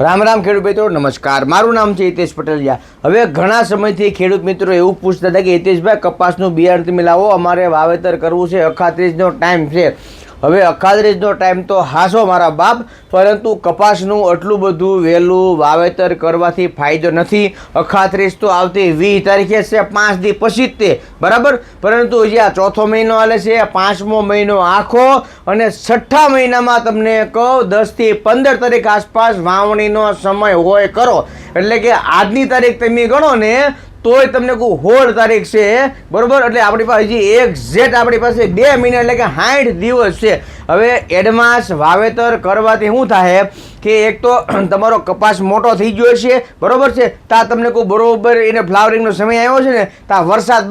રામ રામ ખેડૂત મિત્રો, નમસ્કાર. મારું નામ છે હિતેશ પટેલિયા. હવે ઘણા સમયથી ખેડૂત મિત્રો એવું પૂછતા હતા કે હિતેશભાઈ, કપાસનું બિયારણ તમે લાવો, અમારે વાવેતર કરવું છે, અખાત્રીજનો ટાઈમ છે. હવે અખાત્રીજનો ટાઈમ તો હાસો મારા બાપ, પરંતુ કપાસનું આટલું બધું વહેલું વાવેતર કરવાથી ફાયદો નથી. અખાત્રીજ તો આવતી 20 તારીખે છે, 5 દી પછી જ તે, બરાબર. પરંતુ હજી આ ચોથો મહિનો હાલે છે, 5મો મહિનો આખો, અને 6ઠા મહિનામાં તમને કહું 10 થી 15 તારીખ આસપાસ વાવણીનો સમય હોય કરો. એટલે કે આજની તારીખ તમે ગણો ને તોય તમને કહું 16 તારીખ છે, બરાબર. એટલે આપણી પાસે હજી એક્ઝેક્ટ આપણી પાસે 2 મહિના એટલે કે 60 દિવસ છે. હવે એડવાન્સ વાવેતર કરવાથી શું થાય કે એક તો તમારો કપાસ મોટો થઈ ગયો છે, બરાબર છે. ત્યાં તમને કહું બરાબર એને ફ્લાવરિંગનો સમય આવ્યો છે ને, ત્યાં વરસાદ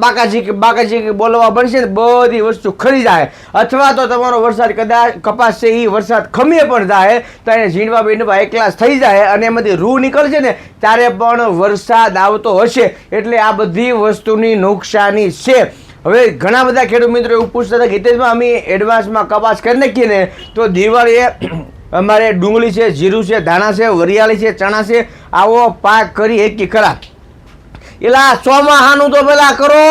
બાકાજી બોલવા બનશે ને બધી વસ્તુ ખરી જાય. અથવા તો તમારો વરસાદ કદાચ કપાસ છે એ વરસાદ ખમીએ પણ જાય તો એને ઝીણવા બીણવા એકલાસ થઈ જાય અને એમાંથી રૂ નીકળશે ને ત્યારે પણ વરસાદ આવતો હશે. એટલે આ બધી વસ્તુની નુકસાની છે. હવે ઘણા બધા ખેડૂત મિત્રો એવું પૂછતા હતા કે હિતેશમાં અમે એડવાન્સમાં કપાસ કરી નાખીએ ને તો દિવાળીએ અમારે ડુંગળી છે, જીરું છે, ધાણા છે, વરિયાળી છે, ચણા છે, આવો પાક કરી એકી ખરા. એલા ચોમાહાનું તો પેલા કરો,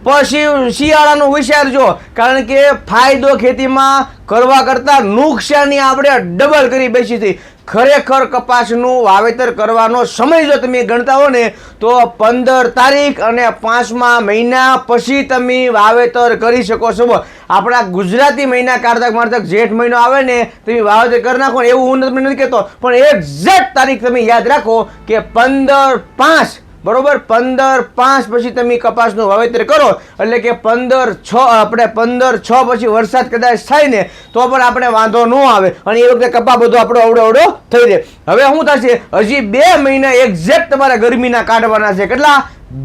પછી શિયાળાનું વિચારજો. કારણ કે ફાયદો ખેતીમાં કરવા કરતાં નુકસાની આપણે ડબલ કરી બેસી હતી. ખરેખર કપાસનું વાવેતર કરવાનો સમય જો તમે ગણતા હો ને તો 15 તારીખ અને 5મા મહિના પછી તમે વાવેતર કરી શકો છો. આપણા ગુજરાતી મહિના કારતક મારતક જેઠ મહિનો આવે ને તમે વાવેતર કરી નાખો, એવું હું તમને નથી કહેતો, પણ એક્ઝેક્ટ તારીખ તમે યાદ રાખો કે 15/5, બરોબર. 15/5 પછી તમે કપાસનું વાવેતર કરો એટલે કે 15/6 આપણે 15/6 પછી વરસાદ કદાચ થાય ને તો પણ આપણે વાંધો ન આવે અને એ વખતે કપા બધો આપણો અવડો થઈ જાય. હવે શું થશે, હજી 2 મહિના એક્ઝેક્ટ તમારે ગરમીના કાઢવાના છે. કેટલા?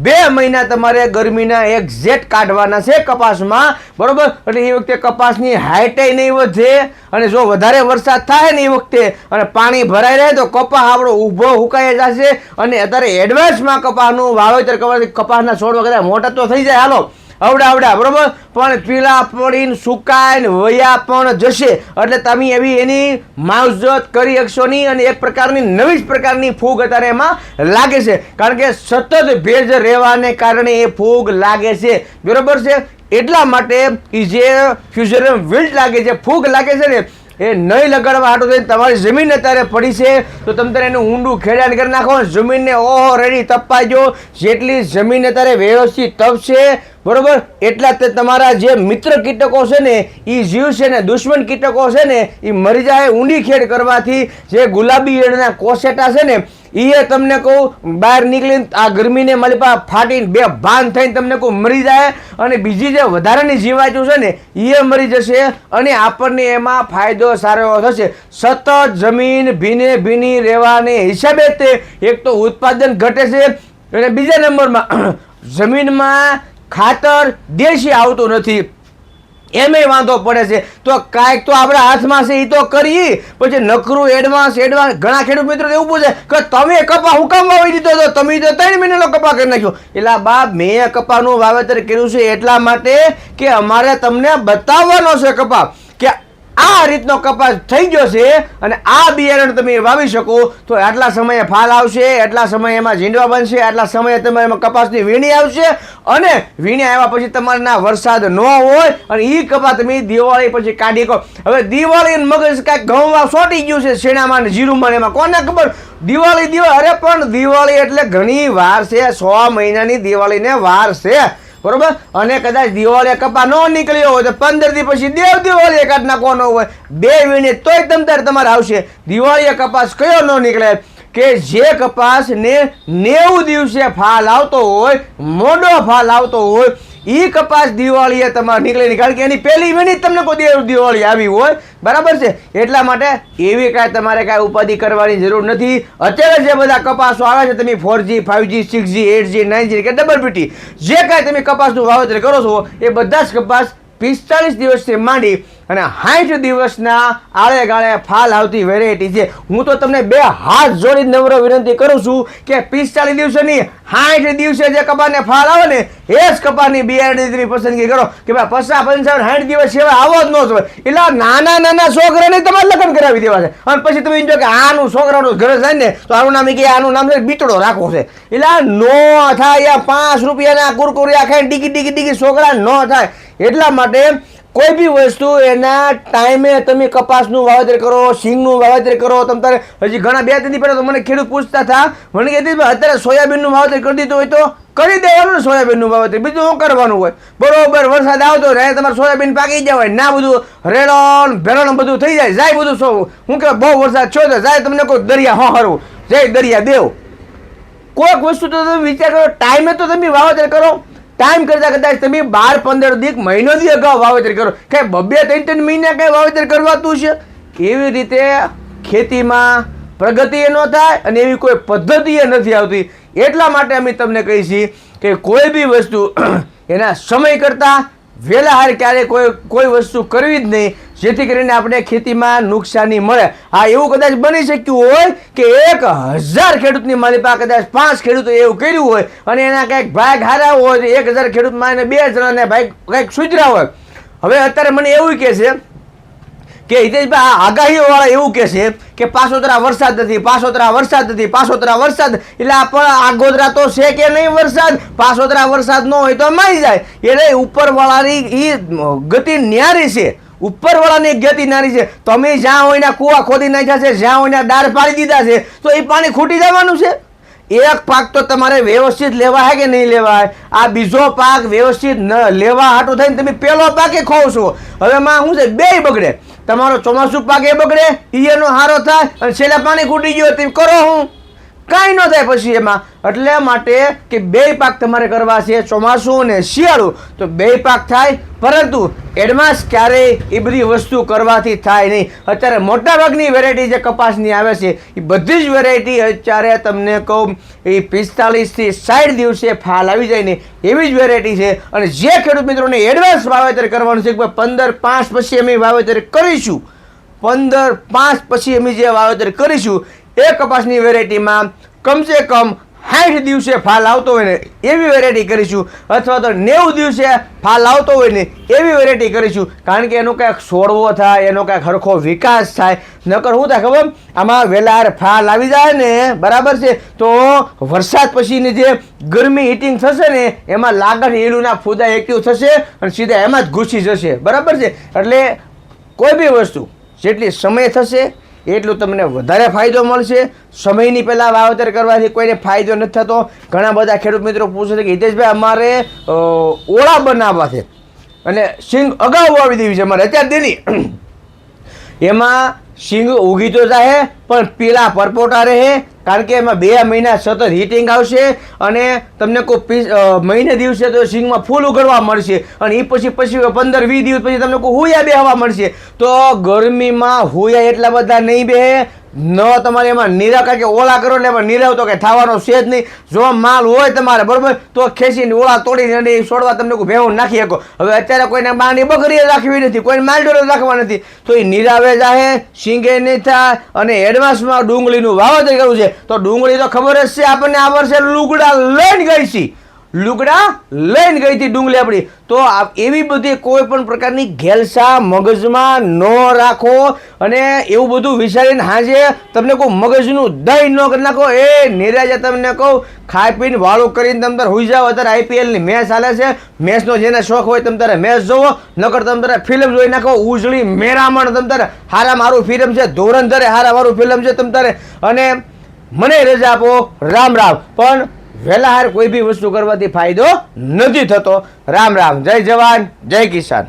2 મહિના તમારે ગરમીના એક્ઝેક્ટ કાઢવાના છે કપાસમાં, બરોબર. એટલે એ વખતે કપાસની હાઈટે નહીં વધે અને જો વધારે વરસાદ થાય ને એ વખતે અને પાણી ભરાઈ રહે તો કપાસ આપણો ઊભો હુકાઈ જશે. અને અત્યારે એડવાન્સમાં કપાસનું વાવેતર કરવાથી કપાસના છોડ વગેરે મોટા તો થઈ જાય, હાલો આવડા, બરોબર. પણ પીળા પડીને સુકાઈને વયા પણ જશે. એટલે તમે એવી એની માવજત કરી શકશો નહીં અને એક પ્રકારની નવી જ પ્રકારની ફૂગ અત્યારે એમાં લાગે છે. કારણ કે સતત ભેજ રહેવાને કારણે એ ફૂગ લાગે છે, બરોબર છે. એટલા માટે એ જે ફ્યુઝરમ વિલ્ટ લાગે છે, ફૂગ લાગે છે ને, એ નહીં લગાડવા હાટો થઈને તમારી જમીન અત્યારે પડી છે તો તમે તારે એનું ઊંડું ખેડાણ કરી નાખો. જમીનને ઓલરેડી તપાઈ જો, જેટલી જમીન અત્યારે વ્યવસ્થિત તપશે, બરોબર, એટલા તે તમારા જે મિત્ર કીટકો છે ને એ જીવ છે ને, દુશ્મન કીટકો છે ને એ મરી જાય. ઊંડી ખેડ કરવાથી જે ગુલાબી એડના કોસેટા છે ને એ તમને કહું બહાર નીકળીને આ ગરમીને મારી પાસે ફાટીને બે ભાન થઈને તમને કહું મરી જાય અને બીજી જે વધારાની જીવાતું છે ને એ મરી જશે અને આપણને એમાં ફાયદો સારો એવો થશે. સતત જમીન ભીની રહેવાને હિસાબે તે એક તો ઉત્પાદન ઘટે છે અને બીજા નંબરમાં જમીનમાં ખાતર દેશી આવતું નથી, એમેય વાંધો પડે છે. તો કાંઈક તો આપણા હાથમાં છે એ તો કરીએ. પછી નકરું એડવાન્સ ઘણા ખેડૂત મિત્રો એવું પૂછે કે તમે કપા હું કામ વાવી દીધો હતો, તમે તો 3 મહિનાનો કપા કરી નાખ્યો. એટલે બાપ, મેં કપાનું વાવેતર કર્યું છે એટલા માટે કે અમારે તમને બતાવવાનો છે કપા કે આ રીતનો કપાસ થઈ ગયો છે અને આ બિયારણ તમે વાવી શકો તો આટલા સમયે ફાલ આવશે, એટલા સમયે એમાં ઝીંડવા બનશે, આટલા સમયે તમારે એમાં કપાસની વીણી આવશે અને વીણી આવ્યા પછી તમારે ના વરસાદ ન હોય અને એ કપાસ તમે દિવાળી પછી કાઢી કહો. હવે દિવાળી મગજ કાંઈક ઘઉંમાં સોટી ગયું છે, શેણામાં ને જીરુંમાં, એમાં કોને ખબર. દિવાળી અરે પણ દિવાળી એટલે ઘણી વાર છે, 6 મહિનાની દિવાળીને વાર છે, બરોબર. અને કદાચ દિવાળી કપા ન નીકળ્યો હોય તો 15 દી પછી દેવ દિવાળી કાઢ નાખવાનો હોય, 2 વીણે તોય તમારે આવશે. દિવાળીએ કપાસ કયો ન નીકળે કે જે કપાસ ને 90 દિવસે ફાલ આવતો હોય, મોડો ફાલ આવતો હોય, એ કપાસ દિવાળીએ તમારે નીકળે નહીં. કારણ કે એની પહેલી વીણી તમને કોઈ દિવાળી આવી હોય, બરાબર છે. એટલા માટે એવી કાંઈ તમારે કાંઈ ઉપાધિ કરવાની જરૂર નથી. અત્યારે જે બધા કપાસો આવે છે તમે 4G 5G 6G 8G 9G કે ડબલ પીટી જે કાંઈ તમે કપાસનું વાવેતર કરો છો એ બધા જ કપાસ 45 દિવસથી માંડી અને 60 દિવસના આળે ગાળે ફાલ આવતી વેરાયટી છે. હું તો તમને 2 હાથ જોડી નમ્ર વિનંતી કરું છું કે 45 દિવસે નહીં, 60 દિવસે જે કપાસને ફાલ આવે ને એ જ કપાસની બિયારણની તમે પસંદગી કરો કે ભાઈ 50, 55, 60 દિવસ સિવાય આવો જ ન જોઈએ. એટલે નાના છોકરાને તમારે લગ્ન કરાવી દેવા છે અને પછી તમે એમ કહો કે આનું છોકરાનું ઘરે જાય ને તો આનું નામ કે આનું નામ બીતડો રાખવો છે. એટલે નો થાય, 5 રૂપિયાના કુરકુરિયા ખાઈને ડીકી છોકરા ન થાય. એટલા માટે કોઈ બી વસ્તુ એના ટાઈમે તમે કપાસનું વાવેતર કરો, સિંગનું વાવેતર કરો. તમારે હજી ઘણા 2-3 દી પહેલા તો મને ખેડૂત પૂછતા હતા, મને કહેતી અત્યારે સોયાબીનનું વાવેતર કરી દીધું હોય તો કરી દેવાનું ને સોયાબીનનું વાવેતર, બીજું શું કરવાનું હોય. બરોબર વરસાદ આવતો રહે, તમારે સોયાબીન પાકી જવાય ના, બધું રેડણ ભેરણ બધું થઈ જાય બધું. શું કહેવાય, બહુ વરસાદ છો તો જાય તમને કોઈ દરિયા હરવું, જય દરિયા દેવ. કોઈક વસ્તુ તો તમે વિચાર કરો, ટાઈમે તો તમે વાવેતર કરો. ટાઈમ કરતા કદાચ તમે 12-15 દી મહિનો દી અગાઉ વાવેતર કરો, કઈ 2-3 મહિના કઈ વાવેતર કરવાતું છે. એવી રીતે ખેતીમાં પ્રગતિ એ ન થાય અને એવી કોઈ પદ્ધતિ એ નથી આવતી. એટલા માટે અમે તમને કહીએ છીએ કે કોઈ બી વસ્તુ એના સમય કરતાં વહેલા હાર ક્યારે કોઈ વસ્તુ કરવી જ નહીં, જેથી કરીને આપણે ખેતીમાં નુકસાની મળે. હા, એવું કદાચ બની શક્યું હોય કે 1000 ખેડૂતની મારી પાસે કદાચ 5 ખેડૂતો એવું કર્યું હોય અને એના કંઈક ભાગ હારા હોય તો 1000 ખેડૂતમાં એને 2 જણાને ભાગ કંઈક સુધરા હોય. હવે અત્યારે મને એવું કહે છે કે હિતેશભાઈ આ આગાહીઓવાળા એવું કહે છે કે પાછોતરા વરસાદ નથી, પાછોતરા વરસાદ. એટલે પણ આગોતરા તો છે કે નહીં વરસાદ, પાછોતરા વરસાદ ન હોય તો મારી જાય. એટલે ઉપરવાળાની એ ગતિ ન્યારી છે, ઉપરવાળાની ગતિ નારી છે. તમે જ્યાં હોય ને કુવા ખોદી નાખ્યા છે, જ્યાં હોય ને ડાળ પાડી દીધા છે તો એ પાણી ખૂટી જવાનું છે. એક પાક તો તમારે વ્યવસ્થિત લેવાય કે નહીં લેવાય, આ બીજો પાક વ્યવસ્થિત ન લેવા હાટું થઈને તમે પેલો પાકે ખોવ છો. હવે માં શું છે, બેય બગડે. તમારો ચોમાસું પાક એ બગડે, એનો હારો થાય અને છેલ્લે પાણી ખૂટી ગયો તમે કરો હું કાંઈ ન થાય પછી એમાં. એટલે માટે કે 2 પાક તમારે કરવા છે, ચોમાસું અને શિયાળું, તો 2 પાક થાય. પરંતુ એડવાન્સ ક્યારેય એ બધી વસ્તુ કરવાથી થાય નહીં. અત્યારે મોટાભાગની વેરાયટી જે કપાસની આવે છે એ બધી જ વેરાયટી અત્યારે તમને કહું એ 45 થી 60 દિવસે ફાલ આવી જાય ને એવી જ વેરાયટી છે. અને જે ખેડૂત મિત્રોને એડવાન્સ વાવેતર કરવાનું છે કે 15/5 પછી અમે વાવેતર કરીશું, 15/5 પછી અમે જે વાવેતર કરીશું એ કપાસની વેરાયટીમાં કમસે કમ 60 દિવસે ફાલ આવતો હોય ને એવી વેરાયટી કરીશું, અથવા તો 90 દિવસે ફાલ આવતો હોય ને એવી વેરાયટી કરીશું. કારણ કે એનો કાંઈક છોડવો થાય, એનો કાંઈક સરખો વિકાસ થાય. નકર શું થાય ખબર, આમાં વહેલા ફાલ આવી જાય ને બરાબર છે તો વરસાદ પછીની જે ગરમી હીટિંગ થશે ને એમાં લાગણ ઈલુના ફૂદા એક્ટિવ થશે અને સીધા એમાં જ ઘૂસી જશે. બરાબર છે. એટલે કોઈ બી વસ્તુ જેટલી સમય થશે એટલું તમને વધારે ફાયદો મળશે. સમયની પહેલાં વાવેતર કરવાથી કોઈને ફાયદો નથી થતો. ઘણા બધા ખેડૂત મિત્રો પૂછે છે કે હિતેશભાઈ અમારે ઓળા બનાવવા છે અને સિંગ અગાઉ વાવી દેવી છે અમારે અત્યારે તેની, એમાં સિંગ ઉગી તો જાય પણ પીળા પરપોટા રહે. કારણ કે એમાં 2 મહિના સતત હીટિંગ આવશે અને તમને કોઈ મહિને દિવસે તો સિંગમાં ફૂલ ઉગડવા મળશે અને એ પછી 15-20 દિવસ પછી તમને કોઈ હુયા બેહવા મળશે. તો ગરમીમાં હુયા એટલા બધા નહીં બેહે ન. તમારે એમાં નીરાવ, કારણ કે ઓળા કરો એટલે એમાં નીરાવ તો કંઈ થવાનો છે જ નહીં. જો માલ હોય તમારે બરાબર તો ખેંચીને ઓળા તોડીને છોડવા તમને કોઈ ભેવું નાખી શકો. હવે અત્યારે કોઈને બાંડી બકરી રાખવી નથી, કોઈને માલઢોર રાખવા નથી, તો એ નીરાવે જાય, સિંગે નહીં થાય. અને એડવાન્સમાં ડુંગળીનું વાવેતર કરવું છે તો ડુંગળી તો ખબર જ છે આપણને, આ વર્ષે લુગડા લઈને ગઈ હતી ડુંગળી આપણી. તો એવી બધી કોઈ પણ પ્રકારની ઘેલસા મગજમાં ન રાખો અને એવું બધું વિચારીને હાજે તમને કોઈ મગજનું દહીં ન કરી નાખો. એ નિરાજે તમને કહું ખાઈ પીને વાળું કરીને તમે તારે હોઈ જાઓ. અત્યારે IPLની મેચ ચાલે છે, મેચનો જેને શોખ હોય તમે તારે મેચ જોવો, નકર તમે તારે ફિલ્મ જોઈ નાખો. ઉજળી મેરામણ તમે તારે હારા મારું ફિલ્મ છે, ધોરંધરે હારા મારું ફિલ્મ છે તમે તારે. અને મને રજા આપો. રામ રામ. પણ વહેલા હાર કોઈ બી વસ્તુ કરવાથી ફાયદો નથી થતો. રામ રામ. જય જવાન જય કિસાન.